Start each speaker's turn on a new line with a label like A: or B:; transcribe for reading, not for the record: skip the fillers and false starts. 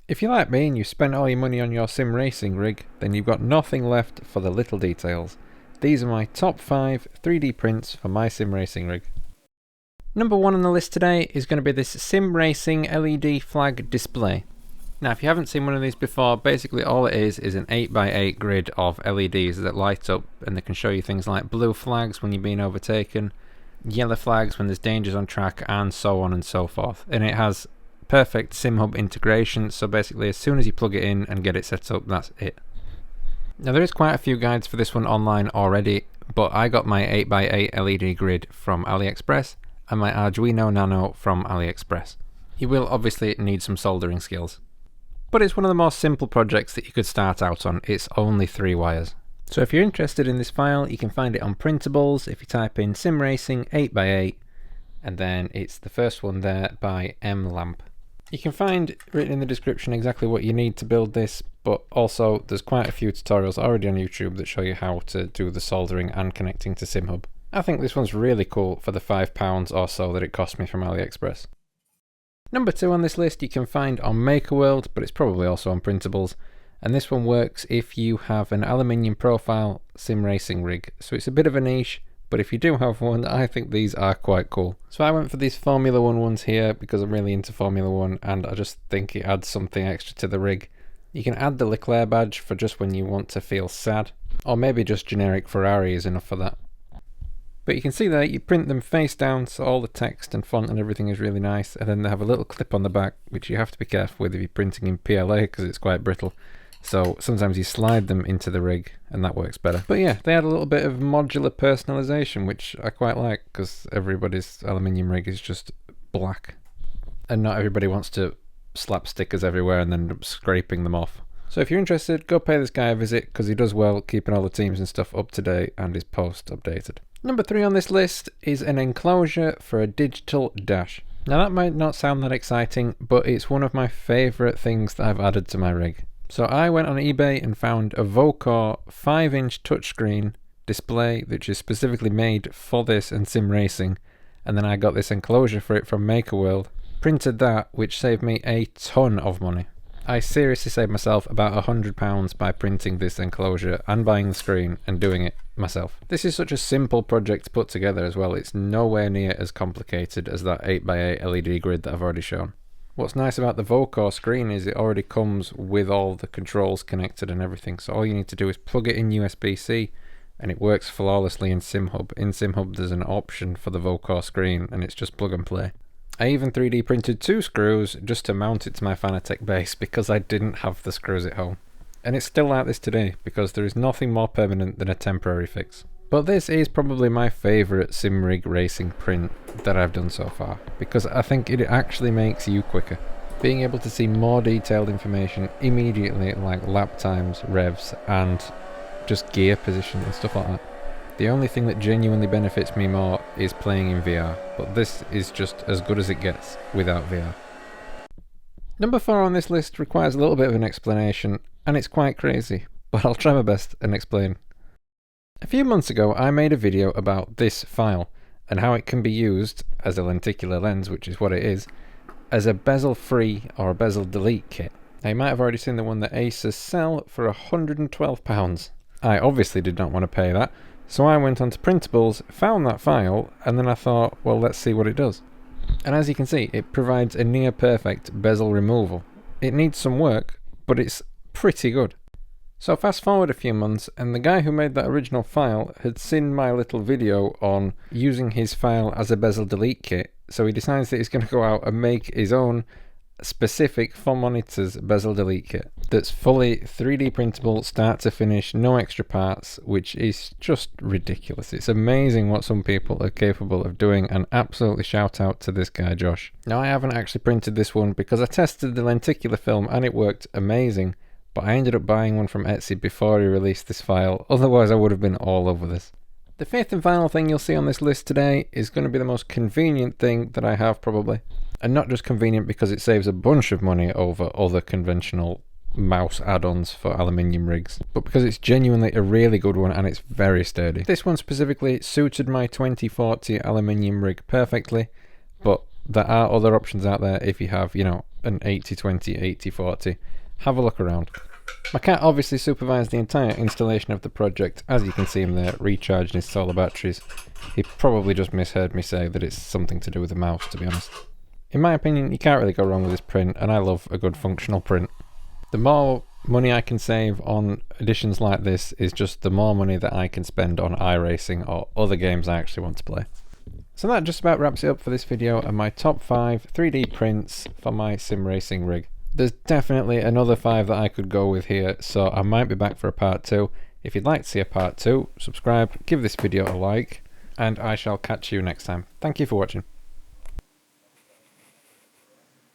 A: If you're like me and you spent all your money on your sim racing rig, then you've got nothing left for the little details. These are my top 5 3D prints for my sim racing rig. Number 1 on the list today is going to be this sim racing LED flag display. Now if you haven't seen one of these before, basically all it is an 8x8 grid of LEDs that light up, and they can show you things like blue flags when you're being overtaken, yellow flags when there's dangers on track, and so on and so forth. And it has perfect SimHub integration, so basically as soon as you plug it in and get it set up, that's it. Now there is quite a few guides for this one online already, but I got my 8x8 LED grid from AliExpress and my Arduino Nano from AliExpress. You will obviously need some soldering skills, but it's one of the more simple projects that you could start out on. It's only 3 wires. So if you're interested in this file, you can find it on Printables if you type in Sim Racing 8x8, and then it's the first one there by mlamp. You can find written in the description exactly what you need to build this, but also there's quite a few tutorials already on YouTube that show you how to do the soldering and connecting to SimHub. I think this one's really cool for the £5 or so that it cost me from AliExpress. Number 2 on this list you can find on MakerWorld, but it's probably also on Printables, and this one works if you have an aluminium profile sim racing rig. So it's a bit of a niche, but if you do have one, I think these are quite cool. So I went for these Formula 1 ones here because I'm really into Formula 1 and I just think it adds something extra to the rig. You can add the Leclerc badge for just when you want to feel sad, or maybe just generic Ferrari is enough for that. But you can see there, you print them face down, so all the text and font and everything is really nice, and then they have a little clip on the back, which you have to be careful with if you're printing in PLA because it's quite brittle. So sometimes you slide them into the rig and that works better. But yeah, they add a little bit of modular personalization, which I quite like because everybody's aluminium rig is just black. And not everybody wants to slap stickers everywhere and then end up scraping them off. So if you're interested, go pay this guy a visit because he does well keeping all the teams and stuff up to date and his post updated. Number 3 on this list is an enclosure for a digital dash. Now that might not sound that exciting, but it's one of my favourite things that I've added to my rig. So I went on eBay and found a Decor 5-inch touchscreen display which is specifically made for this and sim racing, and then I got this enclosure for it from MakerWorld, printed that, which saved me a ton of money. I seriously saved myself about £100 by printing this enclosure and buying the screen and doing it myself. This is such a simple project to put together as well. It's nowhere near as complicated as that 8x8 LED grid that I've already shown. What's nice about the Decor screen is it already comes with all the controls connected and everything, so all you need to do is plug it in USB-C and it works flawlessly in SimHub. In SimHub there's an option for the Decor screen and it's just plug and play. I even 3D printed 2 screws just to mount it to my Fanatec base because I didn't have the screws at home. And it's still like this today because there is nothing more permanent than a temporary fix. But this is probably my favourite sim rig racing print that I've done so far because I think it actually makes you quicker. Being able to see more detailed information immediately, like lap times, revs and just gear position and stuff like that. The only thing that genuinely benefits me more is playing in VR, but this is just as good as it gets without VR. Number 4 on this list requires a little bit of an explanation, and it's quite crazy, but I'll try my best and explain. A few months ago I made a video about this file, and how it can be used as a lenticular lens, which is what it is, as a bezel free or a bezel delete kit. Now you might have already seen the one that Asus sell for £112. I obviously did not want to pay that, so I went onto Printables, found that file, and then I thought, well, let's see what it does. And as you can see, it provides a near perfect bezel removal. It needs some work, but it's pretty good. So fast forward a few months, and the guy who made that original file had seen my little video on using his file as a bezel delete kit, so he decides that he's going to go out and make his own specific for monitors bezel delete kit that's fully 3D printable start to finish, no extra parts, which is just ridiculous. It's amazing what some people are capable of doing, and absolutely shout out to this guy Josh. Now I haven't actually printed this one because I tested the lenticular film and it worked amazing, but I ended up buying one from Etsy before he released this file, otherwise I would have been all over this. The 5th and final thing you'll see on this list today is going to be the most convenient thing that I have probably. And not just convenient because it saves a bunch of money over other conventional mouse add-ons for aluminium rigs, but because it's genuinely a really good one and it's very sturdy. This one specifically suited my 2040 aluminium rig perfectly, but there are other options out there if you have, you know, an 80-20, 80-40. Have a look around. My cat obviously supervised the entire installation of the project. As you can see him there, recharging his solar batteries. He probably just misheard me say that it's something to do with the mouse, to be honest. In my opinion, you can't really go wrong with this print, and I love a good functional print. The more money I can save on editions like this is just the more money that I can spend on iRacing or other games I actually want to play. So that just about wraps it up for this video and my top 5 3D prints for my sim racing rig. There's definitely another 5 that I could go with here, so I might be back for a part 2. If you'd like to see a part 2, subscribe, give this video a like, and I shall catch you next time. Thank you for watching.